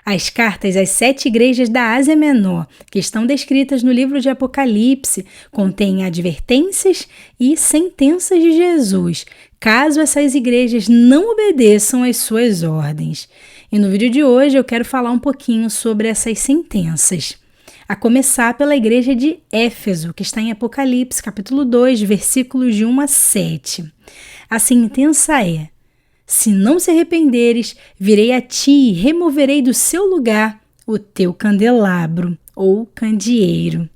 As cartas às 7 igrejas da Ásia Menor, que estão descritas no livro de Apocalipse, contêm advertências e sentenças de Jesus, caso essas igrejas não obedeçam às suas ordens. E no vídeo de hoje eu quero falar um pouquinho sobre essas sentenças. A começar pela igreja de Éfeso, que está em Apocalipse, capítulo 2, versículos de 1 a 7. A sentença é: se não se arrependeres, virei a ti e removerei do seu lugar o teu candelabro ou candeeiro.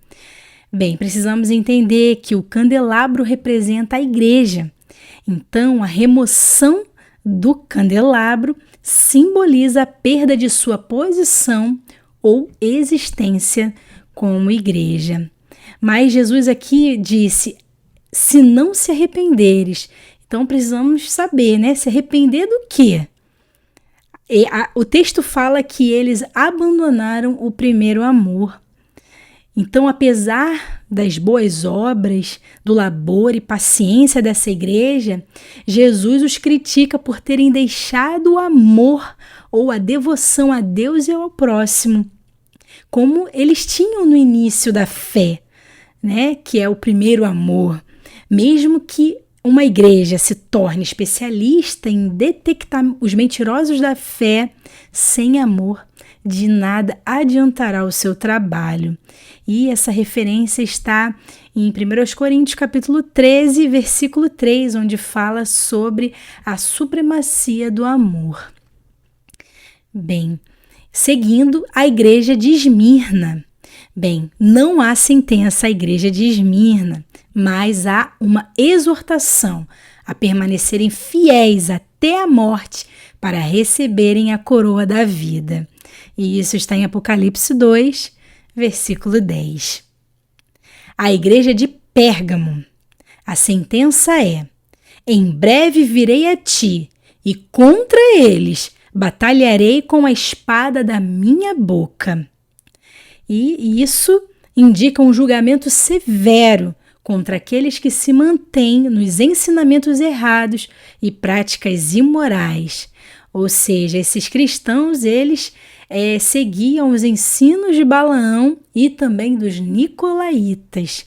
Bem, precisamos entender que o candelabro representa a igreja. Então, a remoção do candelabro simboliza a perda de sua posição ou existência como igreja. Mas Jesus aqui disse: se não se arrependeres. Então precisamos saber, né? Se arrepender do quê? O texto fala que eles abandonaram o primeiro amor. Então, apesar das boas obras, do labor e paciência dessa igreja, Jesus os critica por terem deixado o amor ou a devoção a Deus e ao próximo, como eles tinham no início da fé, né? Que é o primeiro amor. Mesmo que uma igreja se torne especialista em detectar os mentirosos da fé, sem amor, de nada adiantará o seu trabalho. E essa referência está em 1 Coríntios capítulo 13, versículo 3, onde fala sobre a supremacia do amor. Bem, seguindo a igreja de Esmirna. Bem, não há sentença à igreja de Esmirna, mas há uma exortação a permanecerem fiéis até a morte para receberem a coroa da vida. E isso está em Apocalipse 2, versículo 10. A igreja de Pérgamo. A sentença é: em breve virei a ti, e contra eles batalharei com a espada da minha boca. E isso indica um julgamento severo contra aqueles que se mantêm nos ensinamentos errados e práticas imorais. Ou seja, esses cristãos, eles seguiam os ensinos de Balaão e também dos nicolaítas.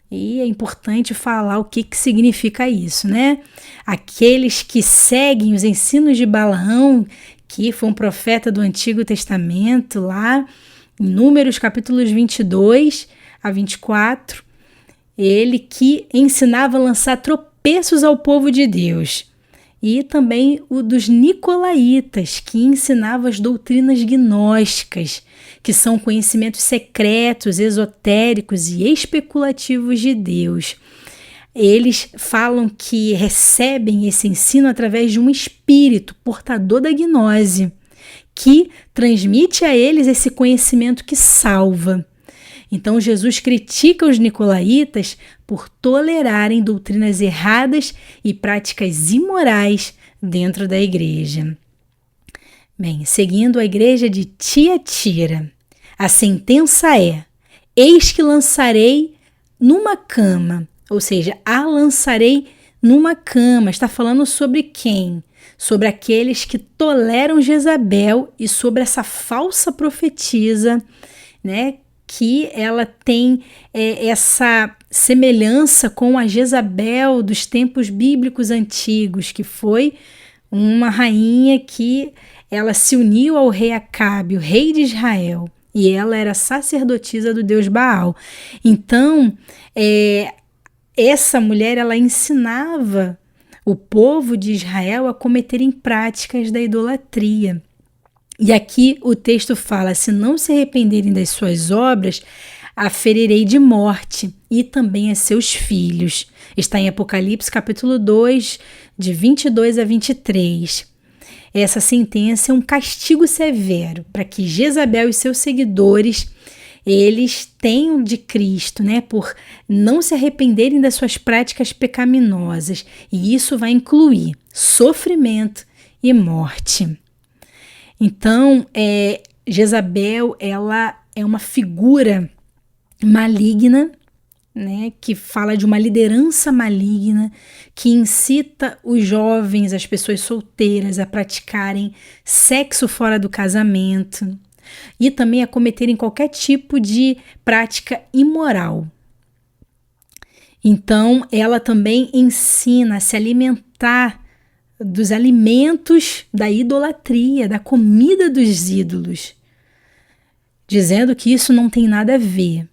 E é importante falar o que significa isso, né? Aqueles que seguem os ensinos de Balaão, que foi um profeta do Antigo Testamento, lá em Números capítulos 22 a 24, ele que ensinava a lançar tropeços ao povo de Deus. E também o dos nicolaítas, que ensinava as doutrinas gnósticas, que são conhecimentos secretos, esotéricos e especulativos de Deus. Eles falam que recebem esse ensino através de um espírito portador da gnose, que transmite a eles esse conhecimento que salva. Então, Jesus critica os nicolaítas por tolerarem doutrinas erradas e práticas imorais dentro da igreja. Bem, seguindo a igreja de Tiatira, a sentença é: eis que lançarei numa cama, ou seja, a lançarei numa cama. Está falando sobre quem? Sobre aqueles que toleram Jezabel e sobre essa falsa profetisa, né? Que ela tem essa semelhança com a Jezabel dos tempos bíblicos antigos, que foi uma rainha que ela se uniu ao rei Acabe, o rei de Israel, e ela era sacerdotisa do deus Baal. Então, essa mulher, ela ensinava o povo de Israel a cometerem práticas da idolatria. E aqui o texto fala: se não se arrependerem das suas obras, a ferirei de morte e também a seus filhos. Está em Apocalipse capítulo 2, de 22 a 23. Essa sentença é um castigo severo para que Jezabel e seus seguidores, eles tenham de Cristo, né, por não se arrependerem das suas práticas pecaminosas. E isso vai incluir sofrimento e morte. Então, Jezabel, ela é uma figura maligna né, que fala de uma liderança maligna que incita os jovens, as pessoas solteiras, a praticarem sexo fora do casamento e também a cometerem qualquer tipo de prática imoral. Então, ela também ensina a se alimentar dos alimentos da idolatria, da comida dos ídolos, dizendo que isso não tem nada a ver.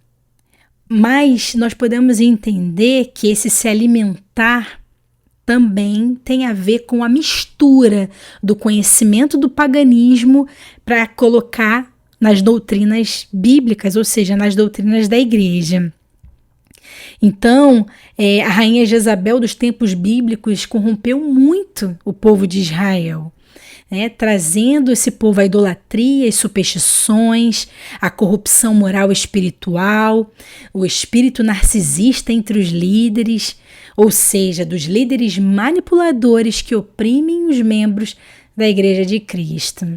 Mas nós podemos entender que esse se alimentar também tem a ver com a mistura do conhecimento do paganismo para colocar nas doutrinas bíblicas, ou seja, nas doutrinas da igreja. Então, a rainha Jezabel dos tempos bíblicos corrompeu muito o povo de Israel, né, trazendo esse povo à idolatria, às superstições, à corrupção moral e espiritual, o espírito narcisista entre os líderes, ou seja, dos líderes manipuladores que oprimem os membros da Igreja de Cristo.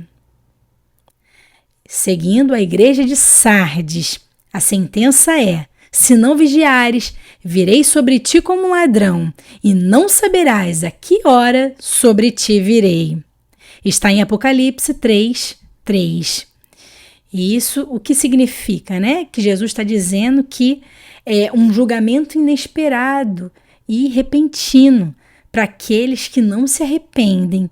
Seguindo a Igreja de Sardes, a sentença é: se não vigiares, virei sobre ti como um ladrão, e não saberás a que hora sobre ti virei. Está em Apocalipse 3:3. E isso o que significa, né? Que Jesus está dizendo que é um julgamento inesperado e repentino para aqueles que não se arrependem,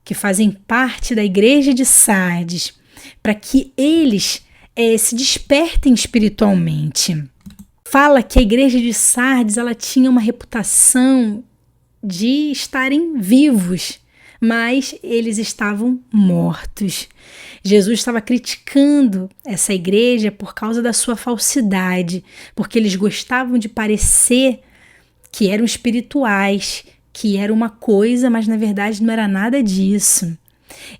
que fazem parte da igreja de Sardes, para que eles se despertem espiritualmente. Fala que a igreja de Sardes ela tinha uma reputação de estarem vivos, mas eles estavam mortos. Jesus estava criticando essa igreja por causa da sua falsidade, porque eles gostavam de parecer que eram espirituais, que era uma coisa, mas na verdade não era nada disso.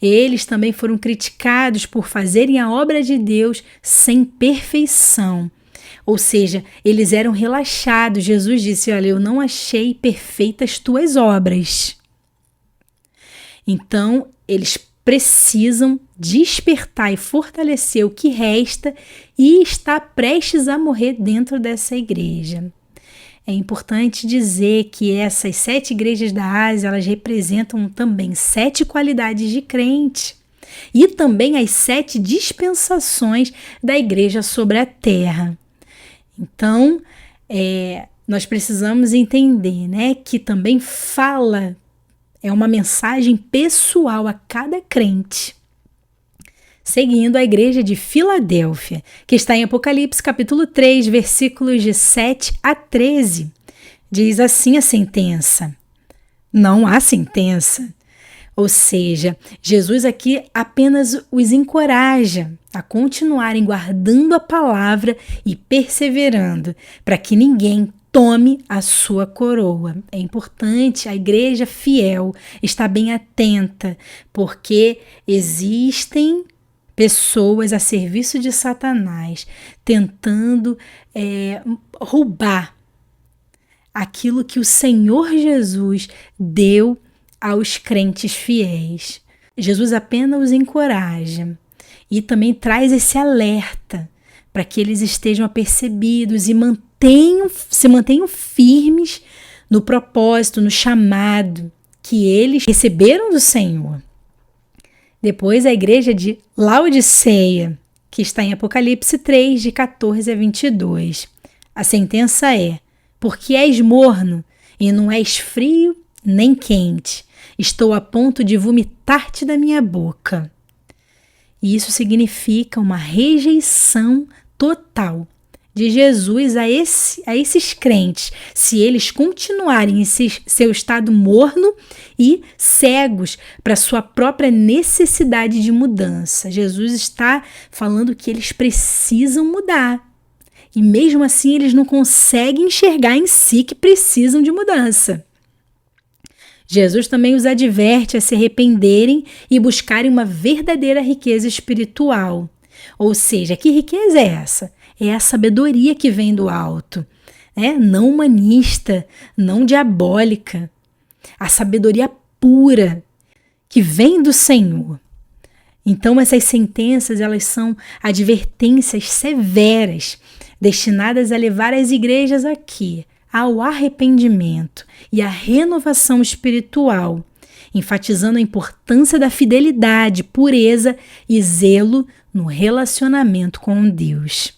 Eles também foram criticados por fazerem a obra de Deus sem perfeição. Ou seja, eles eram relaxados. Jesus disse: olha, eu não achei perfeitas tuas obras. Então, eles precisam despertar e fortalecer o que resta e está prestes a morrer dentro dessa igreja. É importante dizer que essas 7 igrejas da Ásia, elas representam também 7 qualidades de crente e também as 7 dispensações da igreja sobre a terra. Então, nós precisamos entender, né, que também fala, é uma mensagem pessoal a cada crente. Seguindo a igreja de Filadélfia, que está em Apocalipse capítulo 3, versículos de 7 a 13. Diz assim a sentença: não há sentença. Ou seja, Jesus aqui apenas os encoraja a continuarem guardando a palavra e perseverando, para que ninguém tome a sua coroa. É importante a igreja fiel estar bem atenta, porque existem pessoas a serviço de Satanás tentando roubar aquilo que o Senhor Jesus deu aos crentes fiéis. Jesus apenas os encoraja e também traz esse alerta para que eles estejam apercebidos e se mantenham firmes no propósito, no chamado que eles receberam do Senhor. Depois a igreja de Laodiceia, que está em Apocalipse 3, de 14 a 22. A sentença é: porque és morno e não és frio nem quente, estou a ponto de vomitar-te da minha boca. E isso significa uma rejeição total de Jesus a esses crentes, se eles continuarem em seu estado morno e cegos para sua própria necessidade de mudança. Jesus está falando que eles precisam mudar. E mesmo assim eles não conseguem enxergar em si que precisam de mudança. Jesus também os adverte a se arrependerem e buscarem uma verdadeira riqueza espiritual. Ou seja, que riqueza é essa? É a sabedoria que vem do alto, não humanista, não diabólica. A sabedoria pura que vem do Senhor. Então essas sentenças, elas são advertências severas destinadas a levar as igrejas aqui ao arrependimento e à renovação espiritual, enfatizando a importância da fidelidade, pureza e zelo no relacionamento com Deus.